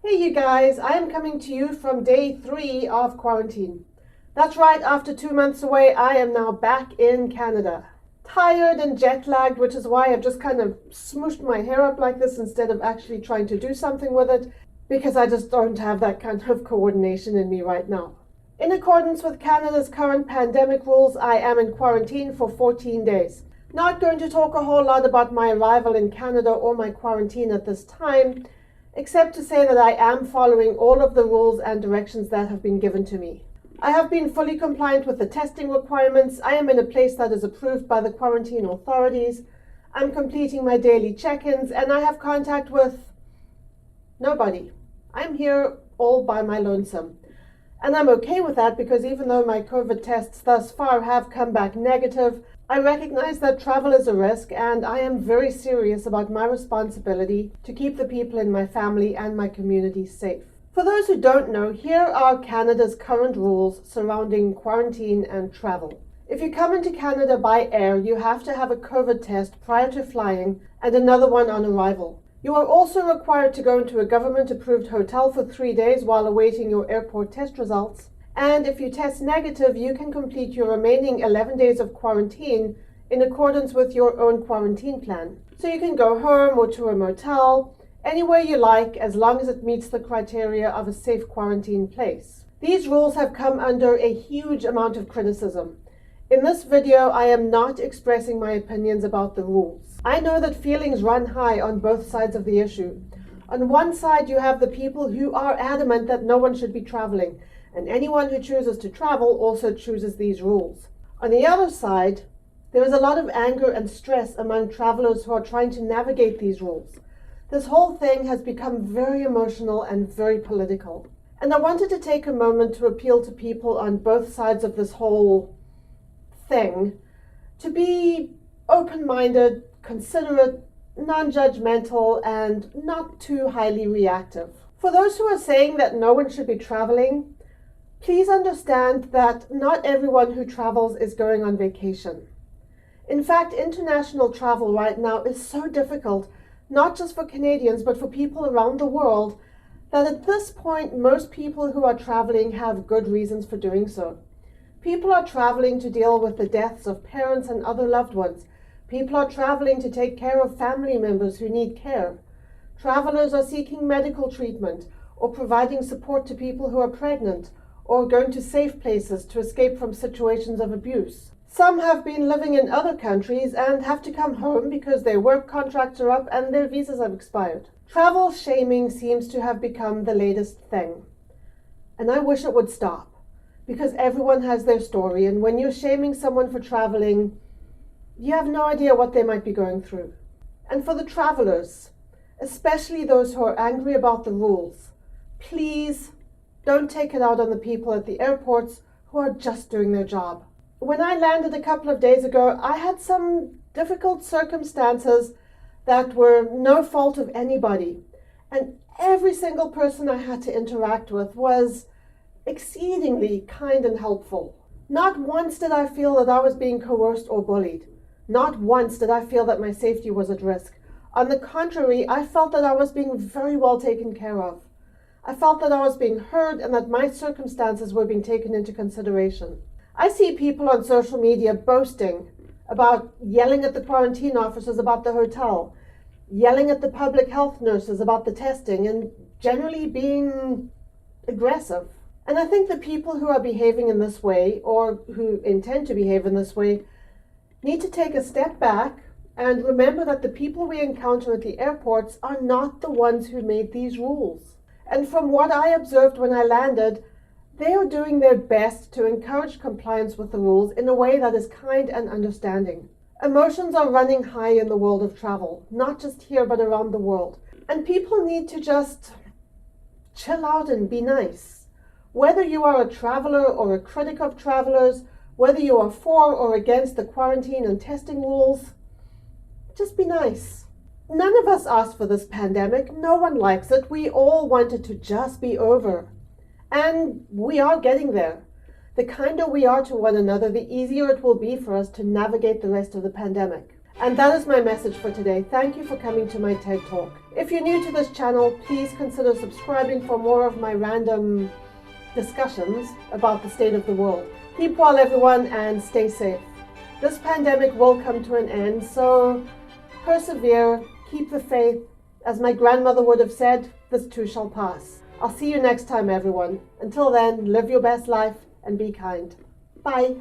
Hey you guys, I am coming to you from day 3 of quarantine. That's right, after 2 months away, I am now back in Canada. Tired and jet lagged, which is why I've just kind of smooshed my hair up like this instead of actually trying to do something with it, because I just don't have that kind of coordination in me right now. In accordance with Canada's current pandemic rules, I am in quarantine for 14 days. Not going to talk a whole lot about my arrival in Canada or my quarantine at this time, except to say that I am following all of the rules and directions that have been given to me. I have been fully compliant with the testing requirements. I am in a place that is approved by the quarantine authorities. I'm completing my daily check-ins, and I have contact with nobody. I'm here all by my lonesome. And I'm okay with that because even though my COVID tests thus far have come back negative, I recognize that travel is a risk, and I am very serious about my responsibility to keep the people in my family and my community safe. For those who don't know, here are Canada's current rules surrounding quarantine and travel. If you come into Canada by air, you have to have a COVID test prior to flying and another one on arrival. You are also required to go into a government-approved hotel for 3 days while awaiting your airport test results. And if you test negative, you can complete your remaining 11 days of quarantine in accordance with your own quarantine plan. So you can go home or to a motel, anywhere you like, as long as it meets the criteria of a safe quarantine place. These rules have come under a huge amount of criticism. In this video, I am not expressing my opinions about the rules. I know that feelings run high on both sides of the issue. On one side, you have the people who are adamant that no one should be traveling, and anyone who chooses to travel also chooses these rules. On the other side, there is a lot of anger and stress among travelers who are trying to navigate these rules. This whole thing has become very emotional and very political. And I wanted to take a moment to appeal to people on both sides of this whole thing to be open-minded, considerate, non-judgmental, and not too highly reactive. For those who are saying that no one should be traveling, please understand that not everyone who travels is going on vacation. In fact, international travel right now is so difficult, not just for Canadians, but for people around the world, that at this point, most people who are traveling have good reasons for doing so. People are traveling to deal with the deaths of parents and other loved ones. People are traveling to take care of family members who need care. Travelers are seeking medical treatment or providing support to people who are pregnant, or going to safe places to escape from situations of abuse. Some have been living in other countries and have to come home because their work contracts are up and their visas have expired. Travel shaming seems to have become the latest thing. And I wish it would stop, because everyone has their story, and when you're shaming someone for traveling, you have no idea what they might be going through. And for the travelers, especially those who are angry about the rules, please don't take it out on the people at the airports who are just doing their job. When I landed a couple of days ago, I had some difficult circumstances that were no fault of anybody. And every single person I had to interact with was exceedingly kind and helpful. Not once did I feel that I was being coerced or bullied. Not once did I feel that my safety was at risk. On the contrary, I felt that I was being very well taken care of. I felt that I was being heard and that my circumstances were being taken into consideration. I see people on social media boasting about yelling at the quarantine officers about the hotel, yelling at the public health nurses about the testing, and generally being aggressive. And I think the people who are behaving in this way, or who intend to behave in this way, need to take a step back and remember that the people we encounter at the airports are not the ones who made these rules. And from what I observed when I landed, they are doing their best to encourage compliance with the rules in a way that is kind and understanding. Emotions are running high in the world of travel, not just here but around the world. And people need to just chill out and be nice. Whether you are a traveler or a critic of travelers, whether you are for or against the quarantine and testing rules, just be nice. None of us asked for this pandemic. No one likes it. We all want it to just be over. And we are getting there. The kinder we are to one another, the easier it will be for us to navigate the rest of the pandemic. And that is my message for today. Thank you for coming to my TED Talk. If you're new to this channel, please consider subscribing for more of my random discussions about the state of the world. Keep well, everyone, and stay safe. This pandemic will come to an end, so persevere, keep the faith. As my grandmother would have said, this too shall pass. I'll see you next time, everyone. Until then, live your best life and be kind. Bye.